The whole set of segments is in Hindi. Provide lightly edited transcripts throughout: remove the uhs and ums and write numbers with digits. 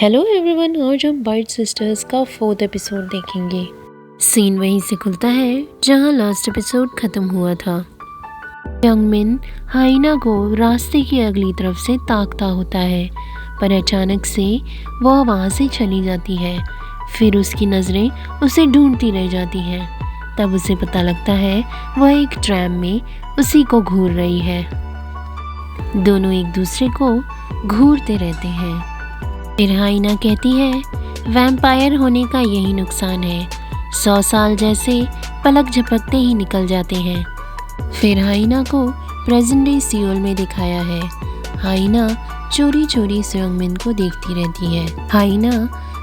हेलो एवरीवन, आज हम बाइट सिस्टर्स का 4th एपिसोड देखेंगे। सीन वहीं से खुलता है जहां लास्ट एपिसोड खत्म हुआ था। यंगमिन हाइना को रास्ते की अगली तरफ से ताकता होता है, पर अचानक से वह वहां से चली जाती है। फिर उसकी नज़रें उसे ढूंढती रह जाती हैं। तब उसे पता लगता है वह एक ट्रैम में उसी को घूर रही है। दोनों एक दूसरे को घूरते रहते हैं। फिर हाइना कहती है, वैम्पायर होने का यही नुकसान है, 100 साल जैसे पलक झपकते ही निकल जाते हैं। फिर हाइना को प्रेजेंट डे सियोल में दिखाया है। हाइना चोरी चोरी सेयोंगमिन को देखती रहती है। हाइना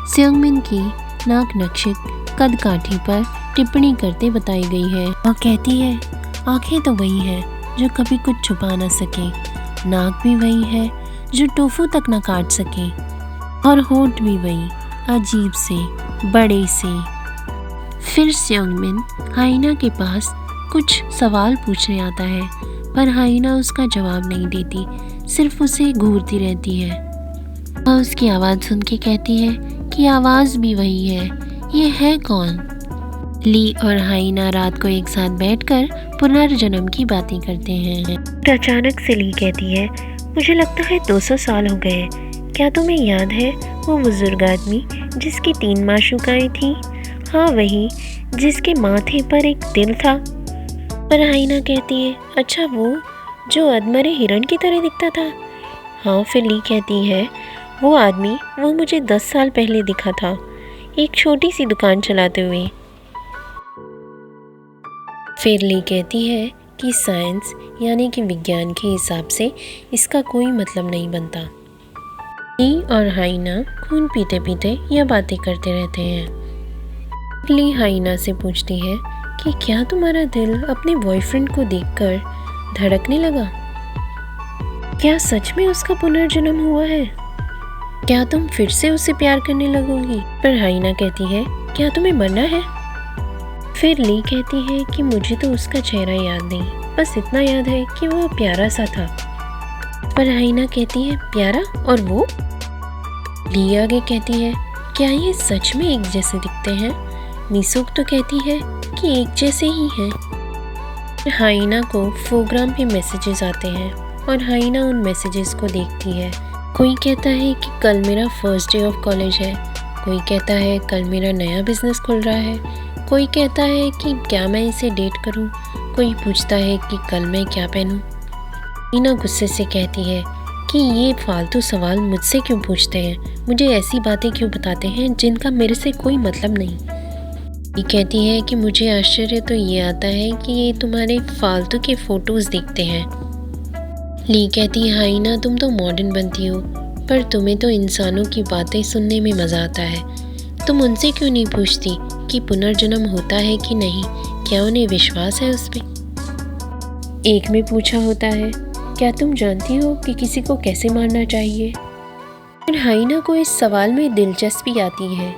सेयोंगमिन की नाक नक्शिक कद काठी पर टिप्पणी करते बताई गई है और कहती है, आंखें तो वही है जो कभी कुछ छुपा न सके, नाक भी वही है जो टोफू तक न काट सके, और होठ भी वही, अजीब से बड़े से। फिर सेयोंगमिन हाइना के पास कुछ सवाल पूछने आता है, पर हाइना उसका जवाब नहीं देती, सिर्फ उसे घूरती रहती है। वह उसकी आवाज़ सुन के कहती है कि आवाज़ भी वही है, ये है कौन? ली और हाइना रात को एक साथ बैठकर पुनर्जन्म की बातें करते हैं। तो अचानक से ली कहती है, मुझे लगता है 200 साल हो गए। क्या तुम्हें याद है वो बुजुर्ग आदमी जिसकी 3 माशूकाएं थीं? हाँ, वही जिसके माथे पर एक दिल था। पर हाइना कहती है, अच्छा वो जो अधमरे हिरण की तरह दिखता था? हाँ। फिर ली कहती है, वो आदमी वो मुझे 10 साल पहले दिखा था, एक छोटी सी दुकान चलाते हुए। फिर ली कहती है कि साइंस यानी कि विज्ञान के हिसाब से इसका कोई मतलब नहीं बनता। ली और हाइना खून पीते पीते यह बातें करते रहते हैं। ली हाइना से पूछती है कि क्या तुम्हारा दिल अपने बॉयफ्रेंड को देखकर धड़कने लगा? क्या सच में उसका पुनर्जन्म हुआ है? क्या तुम फिर से उसे प्यार करने लगोगी? पर हाइना कहती है, क्या तुम्हें मरना है? फिर ली कहती है कि मुझे तो उसका चेहरा याद नहीं, बस इतना याद है कि वो प्यारा सा था। पर हाइना कहती है, प्यारा? और वो? ली आगे कहती है, क्या ये सच में एक जैसे दिखते हैं? मिसुक तो कहती है कि एक जैसे ही हैं। हाइना को प्रोग्राम पे मैसेजेस आते हैं और हाइना उन मैसेजेस को देखती है। कोई कहता है कि कल मेरा फर्स्ट डे ऑफ कॉलेज है, कोई कहता है कल मेरा नया बिजनेस खुल रहा है, कोई कहता है कि क्या मैं इसे डेट करूं, कोई पूछता है कि कल मैं क्या पहनूं। हाइना गुस्से से कहती है कि ये फालतू सवाल मुझसे क्यों पूछते हैं, मुझे ऐसी बातें क्यों बताते हैं जिनका मेरे से कोई मतलब नहीं। ये कहती है कि मुझे आश्चर्य तो ये आता है कि ये तुम्हारे फालतू के फोटोज़ देखते हैं। ली कहती है, हाइना तुम तो मॉडर्न बनती हो, पर तुम्हें तो इंसानों की बातें सुनने में मज़ा आता है। तुम उनसे क्यों नहीं पूछती कि पुनर्जन्म होता है कि नहीं, क्या उन्हें विश्वास है उस पर? एक में पूछा होता है, क्या तुम जानती हो कि किसी को कैसे मारना चाहिए? फिर हाइना को इस सवाल में दिलचस्पी आती है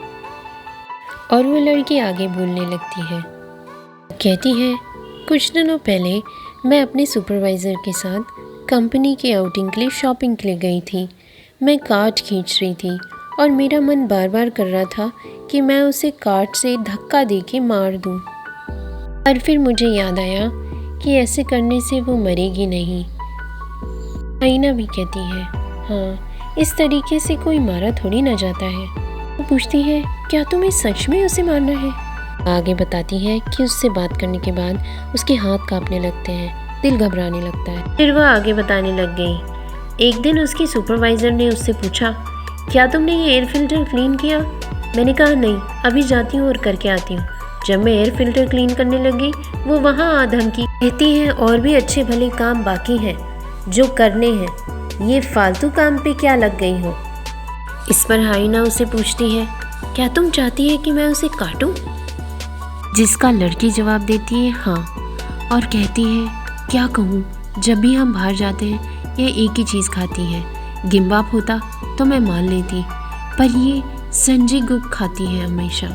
और वो लड़की आगे बोलने लगती है। कहती है, कुछ दिनों पहले मैं अपने सुपरवाइज़र के साथ कंपनी के आउटिंग के लिए शॉपिंग के लिए गई थी। मैं कार्ट खींच रही थी और मेरा मन बार बार कर रहा था कि मैं उसे कार्ट से धक्का दे के मार दूँ, पर फिर मुझे याद आया कि ऐसे करने से वो मरेगी नहीं। हाइना भी कहती है, हाँ, इस तरीके से कोई मारा थोड़ी ना जाता है। वो पूछती है, क्या तुम्हें सच में उसे मारना है? आगे बताती है कि उससे बात करने के बाद उसके हाथ कांपने लगते हैं, दिल घबराने लगता है। फिर वह आगे बताने लग गई, एक दिन उसकी सुपरवाइज़र ने उससे पूछा, क्या तुमने ये एयर फिल्टर क्लीन किया? मैंने कहा नहीं, अभी जाती हूँ और करके आती हूँ। जब मैं एयर फिल्टर क्लीन करने लगी, वो वहाँ आ धमकी कहती है, और भी अच्छे भले काम बाकी हैं जो करने हैं, ये फालतू काम पे क्या लग गई हो? इस पर हाइना उसे पूछती है, क्या तुम चाहती है कि मैं उसे काटूं? जिसका लड़की जवाब देती है, हाँ, और कहती है, क्या कहूँ, जब भी हम बाहर जाते हैं ये एक ही चीज़ खाती है। गिम्बाप होता तो मैं मान लेती, पर ये संजी गुप खाती है हमेशा,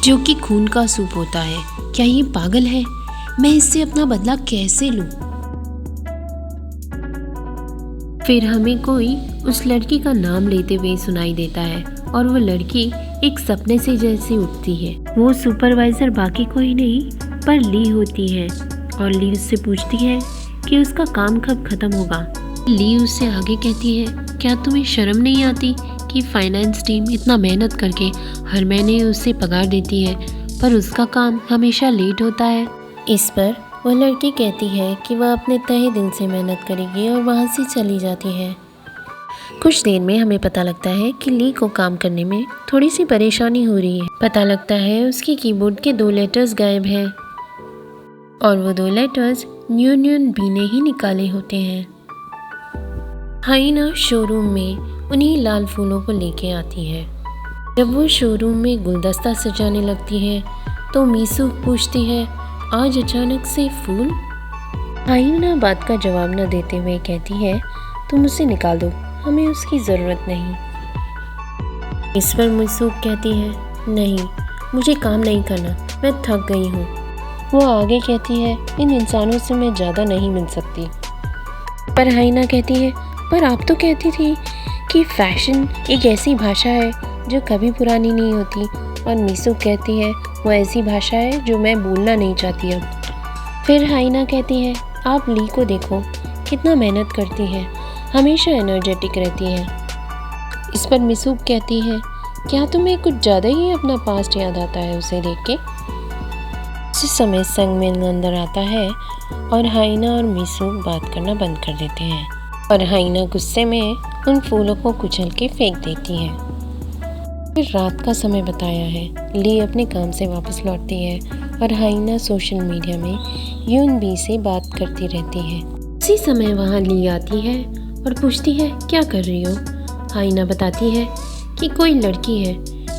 जो कि खून का सूप होता है। क्या ये पागल है? मैं इससे अपना बदला कैसे लूँ? फिर हमें कोई उस लड़की का नाम लेते हुए सुनाई देता है और वो लड़की एक सपने से जैसी उठती है। वो सुपरवाइजर बाकी कोई नहीं पर ली होती है और ली उससे पूछती है कि उसका काम कब खत्म होगा। ली उससे आगे कहती है, क्या तुम्हें शर्म नहीं आती कि फाइनेंस टीम इतना मेहनत करके हर महीने उससे पगार देती है पर उसका काम हमेशा लेट होता है। इस पर वो लड़की कहती है कि वह अपने तहे दिल से मेहनत करेगी और वहाँ से चली जाती है। कुछ देर में हमें पता लगता है कि ली को काम करने में थोड़ी सी परेशानी हो रही है। पता लगता है उसकी कीबोर्ड के 2 लेटर्स गायब हैं और वो 2 लेटर्स न्यून बी ने ही निकाले होते हैं। हाइना शोरूम में उन्हीं लाल फूलों को लेके आती है। जब वो शोरूम में गुलदस्ता सजाने लगती है तो मीसू पूछती है, आज अचानक से फूल? हाइना बात का जवाब न देते हुए कहती है, तुम उसे निकाल दो, हमें उसकी ज़रूरत नहीं। इस पर मीसू कहती है, नहीं, मुझे काम नहीं करना, मैं थक गई हूँ। वो आगे कहती है, इन इंसानों से मैं ज़्यादा नहीं मिल सकती। पर हाइना कहती है, पर आप तो कहती थी कि फैशन एक ऐसी भाषा है जो कभी पुरानी नहीं होती। और मीसू कहती है, वो ऐसी भाषा है जो मैं बोलना नहीं चाहती अब। फिर हाइना कहती है, आप ली को देखो, कितना मेहनत करती है, हमेशा एनर्जेटिक रहती है। इस पर मीसू कहती है, क्या तुम्हें कुछ ज़्यादा ही अपना पास्ट याद आता है उसे देख के? उस समय संगमिन अंदर आता है और हाइना और मीसू बात करना बंद कर देते हैं और हाइना गुस्से में उन फूलों को कुचल के फेंक देती है। फिर रात का समय बताया है। ली अपने काम से वापस लौटती है और हाइना सोशल मीडिया में यून बी से बात करती रहती है। उसी समय वहाँ ली आती है और पूछती है, क्या कर रही हो? हाइना बताती है कि कोई लड़की है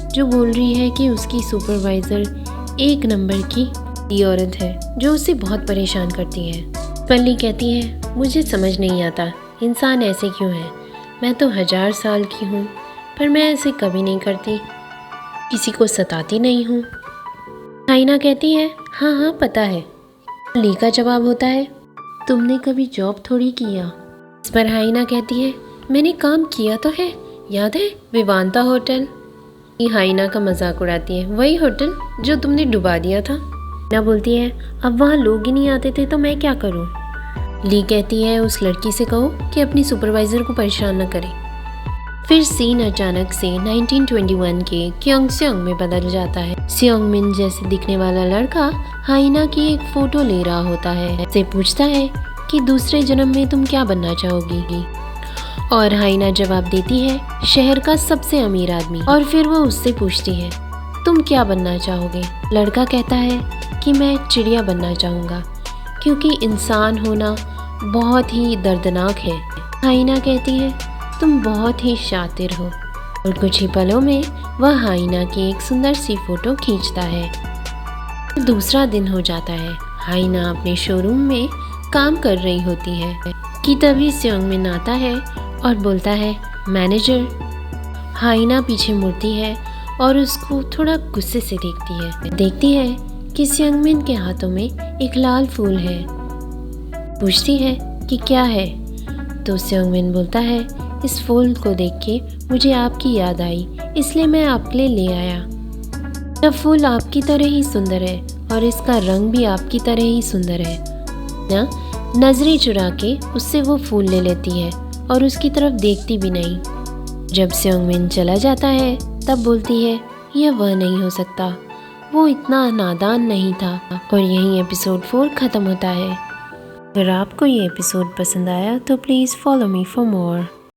जो बोल रही है कि उसकी सुपरवाइज़र 1 नंबर की औरत है जो उसे बहुत परेशान करती है। पर ली कहती है, मुझे समझ नहीं आता इंसान ऐसे क्यों है, मैं तो 1000 साल की हूँ पर मैं ऐसे कभी नहीं करती, किसी को सताती नहीं हूँ। हाइना कहती है, हाँ हाँ पता है। ली का जवाब होता है, तुमने कभी जॉब थोड़ी किया। इस पर हाइना कहती है, मैंने काम किया तो है, याद है विवांता होटल? हाइना का मजाक उड़ाती है, वही होटल जो तुमने डुबा दिया था। हाइना बोलती है, अब वहाँ लोग ही नहीं आते थे तो मैं क्या करूँ? ली कहती है, उस लड़की से कहो कि अपनी सुपरवाइज़र को परेशान न करे। फिर सीन अचानक से 1921 के क्योंगसेंग में बदल जाता है। सियोंगमिन जैसे दिखने वाला लड़का हाइना की एक फ़ोटो ले रहा होता है। से पूछता है कि दूसरे जन्म में तुम क्या बनना चाहोगी? और हाइना जवाब देती है, शहर का सबसे अमीर आदमी। और फिर वो उससे पूछती है, तुम क्या बनना चाहोगे? लड़का कहता है कि मैं चिड़िया बनना चाहूँगा क्योंकि इंसान होना बहुत ही दर्दनाक है। हाइना कहती है, तुम बहुत ही शातिर हो। और कुछ ही पलों में वह हाइना की एक सुंदर सी फोटो खींचता है। दूसरा दिन हो जाता है। हाइना अपने शोरूम में काम कर रही होती है कि तभी सियोंगमिन आता है और बोलता है, मैनेजर। हाइना पीछे मुड़ती है और उसको थोड़ा गुस्से से देखती है कि सियोंगमिन के हाथों में एक लाल फूल है। पूछती है कि क्या है? तो सियोंगमिन बोलता है, इस फूल को देख के मुझे आपकी याद आई, इसलिए मैं आपके लिए ले आया। यह फूल आपकी तरह ही सुंदर है और इसका रंग भी आपकी तरह ही सुंदर है ना। नजरें चुरा के उससे वो फूल ले लेती है और उसकी तरफ देखती भी नहीं। जब सियोंगमिन चला जाता है तब बोलती है, यह वह नहीं हो सकता, वो इतना नादान नहीं था। और यहीं एपिसोड 4 ख़त्म होता है। अगर आपको ये एपिसोड पसंद आया तो please follow me for more.